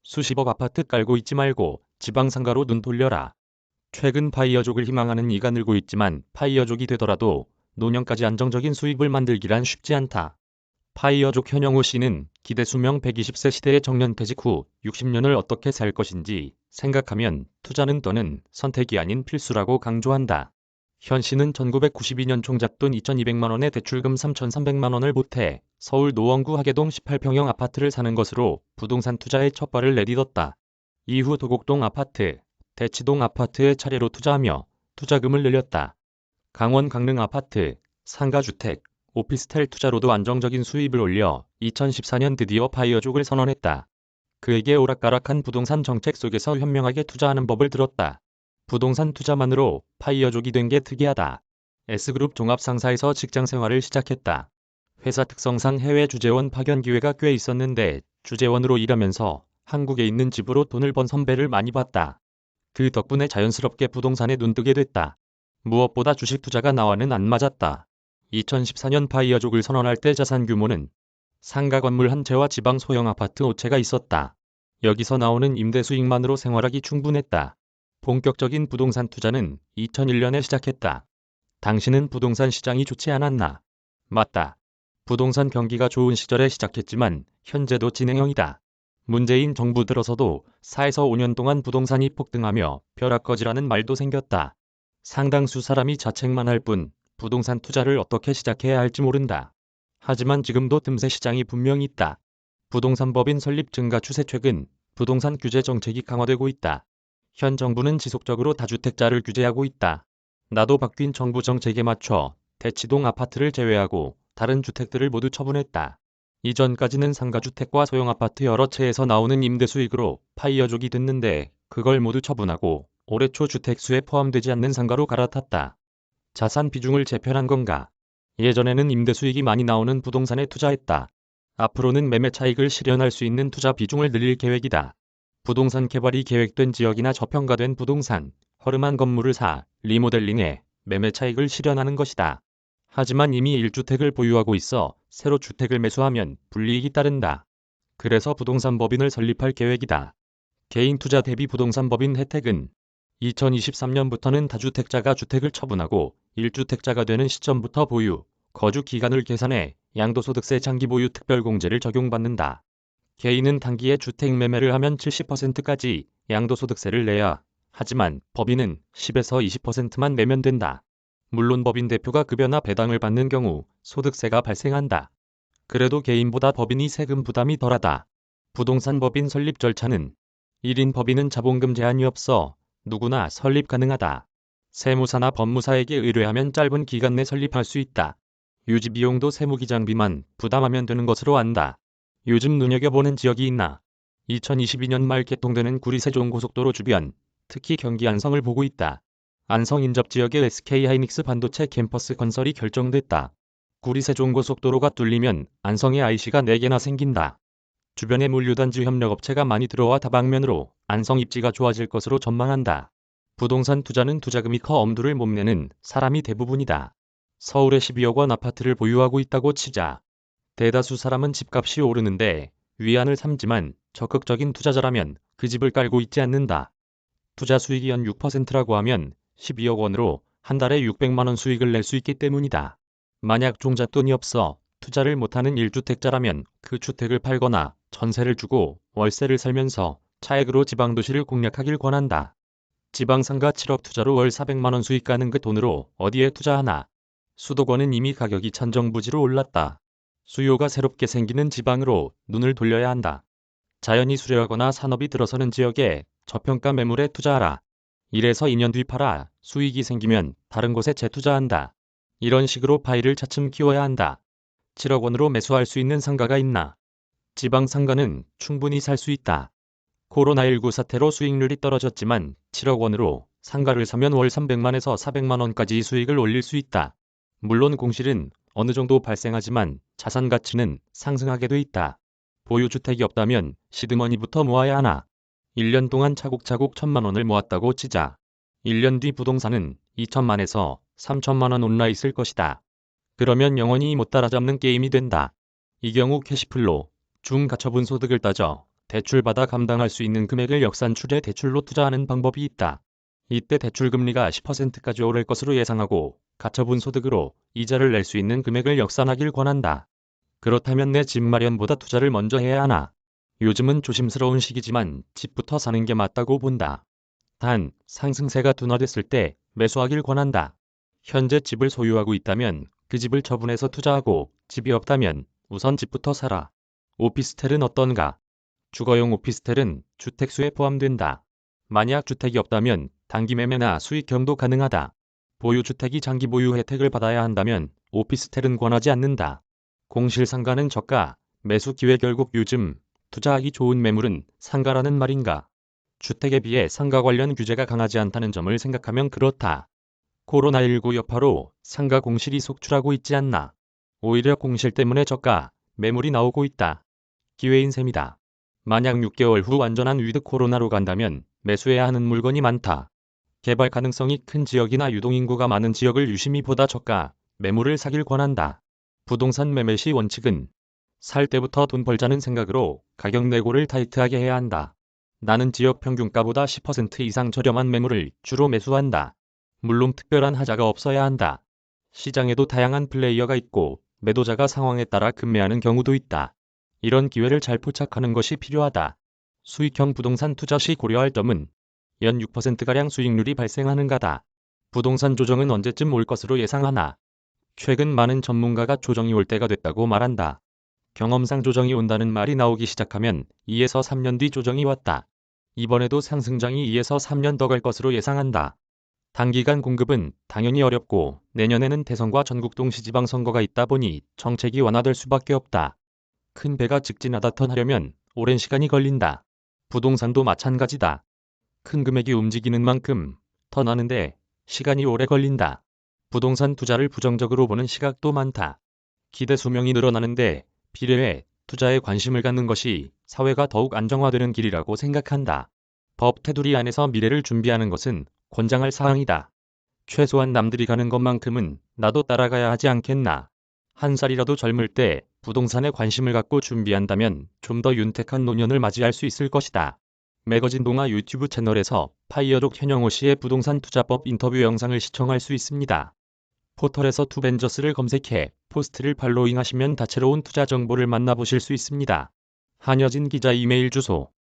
수십억 아파트 깔고 있지 말고 지방상가로 눈 돌려라. 최근 파이어족을 희망하는 이가 늘고 있지만 파이어족이 되더라도 노년까지 안정적인 수입을 만들기란 쉽지 않다. 파이어족 현영호 씨는 기대 수명 120세 시대의 정년퇴직 후 60년을 어떻게 살 것인지 생각하면 투자는 또는 선택이 아닌 필수라고 강조한다. 현 씨는 1992년 총잣돈 2,200만 원에 대출금 3,300만 원을 보태 서울 노원구 하계동 18평형 아파트를 사는 것으로 부동산 투자에 첫 발을 내딛었다. 이후 도곡동 아파트, 대치동 아파트에 차례로 투자하며 투자금을 늘렸다. 강원 강릉 아파트, 상가주택, 오피스텔 투자로도 안정적인 수입을 올려 2014년 드디어 파이어족을 선언했다. 그에게 오락가락한 부동산 정책 속에서 현명하게 투자하는 법을 들었다. 부동산 투자만으로 파이어족이 된 게 특이하다. S그룹 종합상사에서 직장생활을 시작했다. 회사 특성상 해외 주재원 파견 기회가 꽤 있었는데 주재원으로 일하면서 한국에 있는 집으로 돈을 번 선배를 많이 봤다. 그 덕분에 자연스럽게 부동산에 눈뜨게 됐다. 무엇보다 주식 투자가 나와는 안 맞았다. 2014년 파이어족을 선언할 때 자산 규모는 상가 건물 한 채와 지방 소형 아파트 5채가 있었다. 여기서 나오는 임대 수익만으로 생활하기 충분했다. 본격적인 부동산 투자는 2001년에 시작했다. 당시는 부동산 시장이 좋지 않았나? 맞다. 부동산 경기가 좋은 시절에 시작했지만 현재도 진행형이다. 문재인 정부 들어서도 4에서 5년 동안 부동산이 폭등하며 벼락거지라는 말도 생겼다. 상당수 사람이 자책만 할 뿐 부동산 투자를 어떻게 시작해야 할지 모른다. 하지만 지금도 틈새 시장이 분명히 있다. 부동산 법인 설립 증가 추세. 최근 부동산 규제 정책이 강화되고 있다. 현 정부는 지속적으로 다주택자를 규제하고 있다. 나도 바뀐 정부 정책에 맞춰 대치동 아파트를 제외하고 다른 주택들을 모두 처분했다. 이전까지는 상가주택과 소형아파트 여러 채에서 나오는 임대 수익으로 파이어족이 됐는데 그걸 모두 처분하고 올해 초 주택수에 포함되지 않는 상가로 갈아탔다. 자산 비중을 재편한 건가? 예전에는 임대 수익이 많이 나오는 부동산에 투자했다. 앞으로는 매매 차익을 실현할 수 있는 투자 비중을 늘릴 계획이다. 부동산 개발이 계획된 지역이나 저평가된 부동산, 허름한 건물을 사 리모델링해 매매 차익을 실현하는 것이다. 하지만 이미 1주택을 보유하고 있어 새로 주택을 매수하면 불이익이 따른다. 그래서 부동산 법인을 설립할 계획이다. 개인 투자 대비 부동산 법인 혜택은 2023년부터는 다주택자가 주택을 처분하고 1주택자가 되는 시점부터 보유, 거주 기간을 계산해 양도소득세 장기 보유 특별공제를 적용받는다. 개인은 단기에 주택 매매를 하면 70%까지 양도소득세를 내야 하지만 법인은 10에서 20%만 내면 된다. 물론 법인 대표가 급여나 배당을 받는 경우 소득세가 발생한다. 그래도 개인보다 법인이 세금 부담이 덜하다. 부동산 법인 설립 절차는 1인 법인은 자본금 제한이 없어 누구나 설립 가능하다. 세무사나 법무사에게 의뢰하면 짧은 기간 내 설립할 수 있다. 유지 비용도 세무기장비만 부담하면 되는 것으로 안다. 요즘 눈여겨보는 지역이 있나? 2022년 말 개통되는 구리세종고속도로 주변, 특히 경기 안성을 보고 있다. 안성 인접 지역에 SK하이닉스 반도체 캠퍼스 건설이 결정됐다. 구리세종고속도로가 뚫리면 안성에 IC가 4개나 생긴다. 주변에 물류단지 협력업체가 많이 들어와 다방면으로 안성 입지가 좋아질 것으로 전망한다. 부동산 투자는 투자금이 커 엄두를 못 내는 사람이 대부분이다. 서울에 12억 원 아파트를 보유하고 있다고 치자. 대다수 사람은 집값이 오르는데 위안을 삼지만 적극적인 투자자라면 그 집을 깔고 있지 않는다. 투자 수익이 연 6%라고 하면 12억 원으로 한 달에 600만 원 수익을 낼 수 있기 때문이다. 만약 종잣돈이 없어 투자를 못하는 1주택자라면 그 주택을 팔거나 전세를 주고 월세를 살면서 차액으로 지방도시를 공략하길 권한다. 지방상가 7억 투자로 월 400만 원 수익 가는 그 돈으로 어디에 투자하나? 수도권은 이미 가격이 천정부지로 올랐다. 수요가 새롭게 생기는 지방으로 눈을 돌려야 한다. 자연이 수려하거나 산업이 들어서는 지역에 저평가 매물에 투자하라. 1에서 2년 뒤 팔아 수익이 생기면 다른 곳에 재투자한다. 이런 식으로 파이를 차츰 키워야 한다. 7억 원으로 매수할 수 있는 상가가 있나? 지방 상가는 충분히 살 수 있다. 코로나19 사태로 수익률이 떨어졌지만 7억 원으로 상가를 사면 월 300만에서 400만 원까지 수익을 올릴 수 있다. 물론 공실은 어느 정도 발생하지만 자산 가치는 상승하게 돼 있다. 보유주택이 없다면 시드머니부터 모아야 하나? 1년 동안 차곡차곡 1,000만 원을 모았다고 치자. 1년 뒤 부동산은 2천만에서 3천만 원 올라 있을 것이다. 그러면 영원히 못 따라잡는 게임이 된다. 이 경우 캐시플로, 중가처분 소득을 따져 대출받아 감당할 수 있는 금액을 역산출해 대출로 투자하는 방법이 있다. 이때 대출금리가 10%까지 오를 것으로 예상하고 가처분 소득으로 이자를 낼 수 있는 금액을 역산하길 권한다. 그렇다면 내 집 마련보다 투자를 먼저 해야 하나? 요즘은 조심스러운 시기지만 집부터 사는 게 맞다고 본다. 단, 상승세가 둔화됐을 때 매수하길 권한다. 현재 집을 소유하고 있다면 그 집을 처분해서 투자하고 집이 없다면 우선 집부터 사라. 오피스텔은 어떤가? 주거용 오피스텔은 주택수에 포함된다. 만약 주택이 없다면 단기 매매나 수익 경도 가능하다. 보유주택이 장기 보유 혜택을 받아야 한다면 오피스텔은 권하지 않는다. 공실상가는 저가, 매수 기회 결국 요즘 투자하기 좋은 매물은 상가라는 말인가? 주택에 비해 상가 관련 규제가 강하지 않다는 점을 생각하면 그렇다. 코로나19 여파로 상가 공실이 속출하고 있지 않나? 오히려 공실 때문에 저가, 매물이 나오고 있다. 기회인 셈이다. 만약 6개월 후 완전한 위드 코로나로 간다면 매수해야 하는 물건이 많다. 개발 가능성이 큰 지역이나 유동인구가 많은 지역을 유심히 보다 저가, 매물을 사길 권한다. 부동산 매매 시 원칙은 살 때부터 돈 벌자는 생각으로 가격 내고를 타이트하게 해야 한다. 나는 지역 평균가보다 10% 이상 저렴한 매물을 주로 매수한다. 물론 특별한 하자가 없어야 한다. 시장에도 다양한 플레이어가 있고 매도자가 상황에 따라 급매하는 경우도 있다. 이런 기회를 잘 포착하는 것이 필요하다. 수익형 부동산 투자 시 고려할 점은 연 6%가량 수익률이 발생하는가다. 부동산 조정은 언제쯤 올 것으로 예상하나? 최근 많은 전문가가 조정이 올 때가 됐다고 말한다. 경험상 조정이 온다는 말이 나오기 시작하면 2에서 3년 뒤 조정이 왔다. 이번에도 상승장이 2에서 3년 더 갈 것으로 예상한다. 단기간 공급은 당연히 어렵고 내년에는 대선과 전국 동시지방선거가 있다 보니 정책이 완화될 수밖에 없다. 큰 배가 직진하다 턴하려면 오랜 시간이 걸린다. 부동산도 마찬가지다. 큰 금액이 움직이는 만큼 턴하는데 시간이 오래 걸린다. 부동산 투자를 부정적으로 보는 시각도 많다. 기대 수명이 늘어나는데 비례해 투자에 관심을 갖는 것이 사회가 더욱 안정화되는 길이라고 생각한다. 법 테두리 안에서 미래를 준비하는 것은 권장할 사항이다. 최소한 남들이 가는 것만큼은 나도 따라가야 하지 않겠나. 한 살이라도 젊을 때 부동산에 관심을 갖고 준비한다면 좀 더 윤택한 노년을 맞이할 수 있을 것이다. 매거진 동아 유튜브 채널에서 파이어족 현영호 씨의 부동산 투자법 인터뷰 영상을 시청할 수 있습니다. 포털에서 투벤저스를 검색해 포스트를 팔로잉하시면 다채로운 투자 정보를 만나보실 수 있습니다. 한여진 기자 이메일 주소